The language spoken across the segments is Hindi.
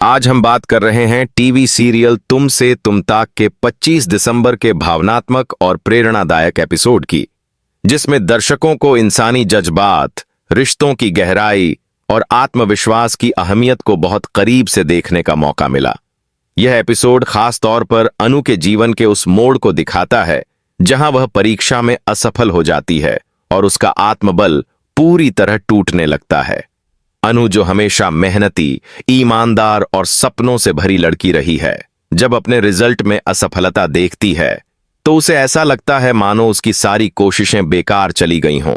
आज हम बात कर रहे हैं टीवी सीरियल तुम से तुम तक के 25 दिसंबर के भावनात्मक और प्रेरणादायक एपिसोड की, जिसमें दर्शकों को इंसानी जज्बात, रिश्तों की गहराई और आत्मविश्वास की अहमियत को बहुत करीब से देखने का मौका मिला। यह एपिसोड खास तौर पर अनु के जीवन के उस मोड़ को दिखाता है जहां वह परीक्षा में असफल हो जाती है और उसका आत्मबल पूरी तरह टूटने लगता है। अनु, जो हमेशा मेहनती, ईमानदार और सपनों से भरी लड़की रही है, जब अपने रिजल्ट में असफलता देखती है तो उसे ऐसा लगता है मानो उसकी सारी कोशिशें बेकार चली गई हों।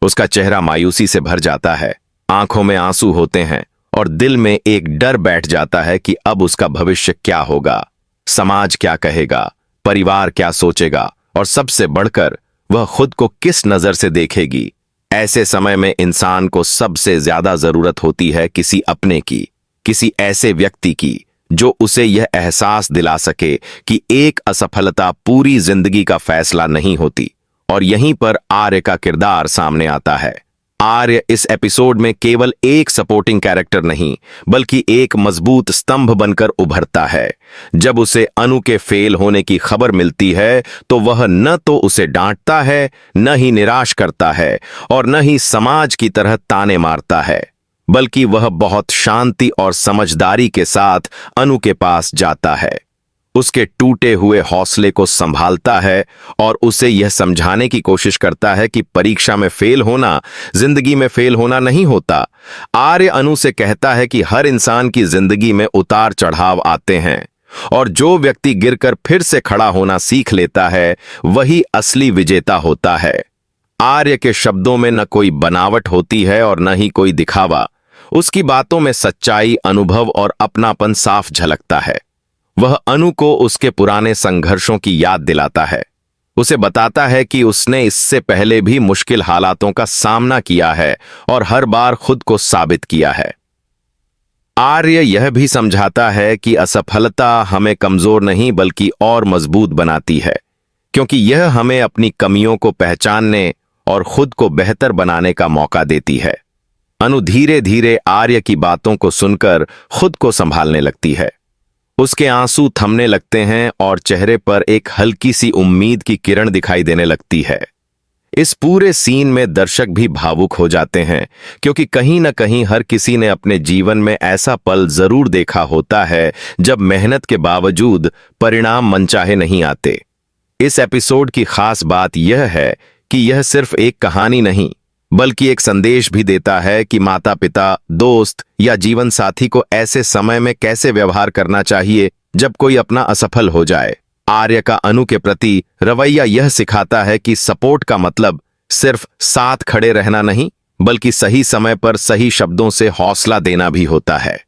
उसका चेहरा मायूसी से भर जाता है, आंखों में आंसू होते हैं और दिल में एक डर बैठ जाता है कि अब उसका भविष्य क्या होगा, समाज क्या कहेगा, परिवार क्या सोचेगा और सबसे बढ़कर वह खुद को किस नजर से देखेगी। ऐसे समय में इंसान को सबसे ज्यादा जरूरत होती है किसी अपने की, किसी ऐसे व्यक्ति की जो उसे यह एहसास दिला सके कि एक असफलता पूरी जिंदगी का फैसला नहीं होती। और यहीं पर आर्य का किरदार सामने आता है। आर्य इस एपिसोड में केवल एक सपोर्टिंग कैरेक्टर नहीं, बल्कि एक मजबूत स्तंभ बनकर उभरता है। जब उसे अनु के फेल होने की खबर मिलती है तो वह न तो उसे डांटता है, न ही निराश करता है और न ही समाज की तरह ताने मारता है, बल्कि वह बहुत शांति और समझदारी के साथ अनु के पास जाता है, उसके टूटे हुए हौसले को संभालता है और उसे यह समझाने की कोशिश करता है कि परीक्षा में फेल होना जिंदगी में फेल होना नहीं होता। आर्य अनु से कहता है कि हर इंसान की जिंदगी में उतार चढ़ाव आते हैं और जो व्यक्ति गिरकर फिर से खड़ा होना सीख लेता है वही असली विजेता होता है। आर्य के शब्दों में न कोई बनावट होती है और न ही कोई दिखावा। उसकी बातों में सच्चाई, अनुभव और अपनापन साफ झलकता है। वह अनु को उसके पुराने संघर्षों की याद दिलाता है, उसे बताता है कि उसने इससे पहले भी मुश्किल हालातों का सामना किया है और हर बार खुद को साबित किया है। आर्य यह भी समझाता है कि असफलता हमें कमजोर नहीं बल्कि और मजबूत बनाती है, क्योंकि यह हमें अपनी कमियों को पहचानने और खुद को बेहतर बनाने का मौका देती है। अनु धीरे धीरे आर्य की बातों को सुनकर खुद को संभालने लगती है। उसके आंसू थमने लगते हैं और चेहरे पर एक हल्की सी उम्मीद की किरण दिखाई देने लगती है। इस पूरे सीन में दर्शक भी भावुक हो जाते हैं, क्योंकि कहीं न कहीं हर किसी ने अपने जीवन में ऐसा पल जरूर देखा होता है जब मेहनत के बावजूद परिणाम मनचाहे नहीं आते। इस एपिसोड की खास बात यह है कि यह सिर्फ एक कहानी नहीं, बल्कि एक संदेश भी देता है कि माता पिता, दोस्त या जीवन साथी को ऐसे समय में कैसे व्यवहार करना चाहिए जब कोई अपना असफल हो जाए। आर्य का अनु के प्रति रवैया यह सिखाता है कि सपोर्ट का मतलब सिर्फ साथ खड़े रहना नहीं, बल्कि सही समय पर सही शब्दों से हौसला देना भी होता है।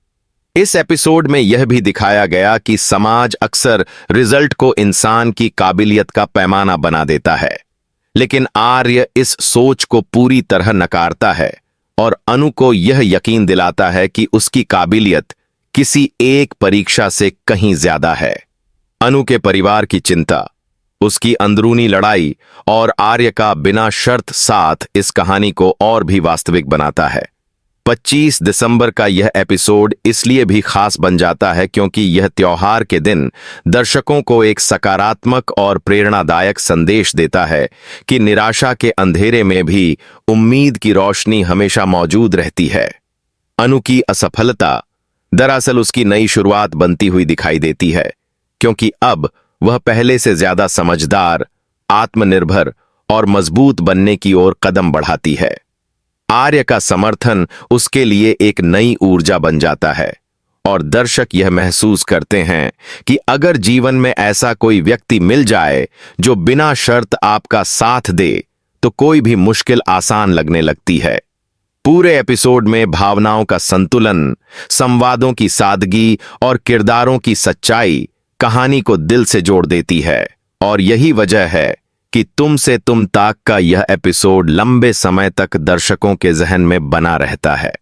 इस एपिसोड में यह भी दिखाया गया कि समाज अक्सर रिजल्ट को इंसान की काबिलियत का पैमाना बना देता है, लेकिन आर्य इस सोच को पूरी तरह नकारता है और अनु को यह यकीन दिलाता है कि उसकी काबिलियत किसी एक परीक्षा से कहीं ज्यादा है। अनु के परिवार की चिंता, उसकी अंदरूनी लड़ाई और आर्य का बिना शर्त साथ इस कहानी को और भी वास्तविक बनाता है। 25 दिसंबर का यह एपिसोड इसलिए भी खास बन जाता है क्योंकि यह त्योहार के दिन दर्शकों को एक सकारात्मक और प्रेरणादायक संदेश देता है कि निराशा के अंधेरे में भी उम्मीद की रोशनी हमेशा मौजूद रहती है। अनु की असफलता दरअसल उसकी नई शुरुआत बनती हुई दिखाई देती है, क्योंकि अब वह पहले से ज्यादा समझदार, आत्मनिर्भर और मजबूत बनने की ओर कदम बढ़ाती है। आर्य का समर्थन उसके लिए एक नई ऊर्जा बन जाता है और दर्शक यह महसूस करते हैं कि अगर जीवन में ऐसा कोई व्यक्ति मिल जाए जो बिना शर्त आपका साथ दे तो कोई भी मुश्किल आसान लगने लगती है। पूरे एपिसोड में भावनाओं का संतुलन, संवादों की सादगी और किरदारों की सच्चाई कहानी को दिल से जोड़ देती है और यही वजह है कि तुम से तुम तक का यह एपिसोड लंबे समय तक दर्शकों के जहन में बना रहता है।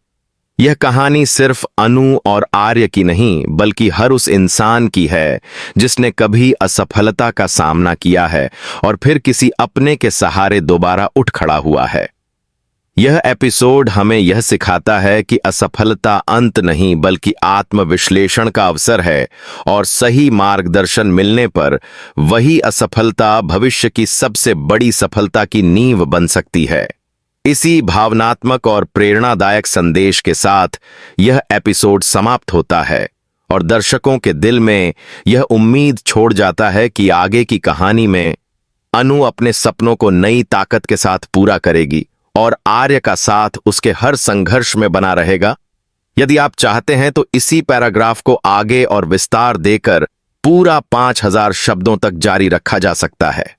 यह कहानी सिर्फ अनु और आर्य की नहीं, बल्कि हर उस इंसान की है जिसने कभी असफलता का सामना किया है और फिर किसी अपने के सहारे दोबारा उठ खड़ा हुआ है। यह एपिसोड हमें यह सिखाता है कि असफलता अंत नहीं बल्कि आत्मविश्लेषण का अवसर है और सही मार्गदर्शन मिलने पर वही असफलता भविष्य की सबसे बड़ी सफलता की नींव बन सकती है। इसी भावनात्मक और प्रेरणादायक संदेश के साथ यह एपिसोड समाप्त होता है और दर्शकों के दिल में यह उम्मीद छोड़ जाता है कि आगे की कहानी में अनु अपने सपनों को नई ताकत के साथ पूरा करेगी और आर्य का साथ उसके हर संघर्ष में बना रहेगा। यदि आप चाहते हैं तो इसी पैराग्राफ को आगे और विस्तार देकर पूरा 5000 शब्दों तक जारी रखा जा सकता है।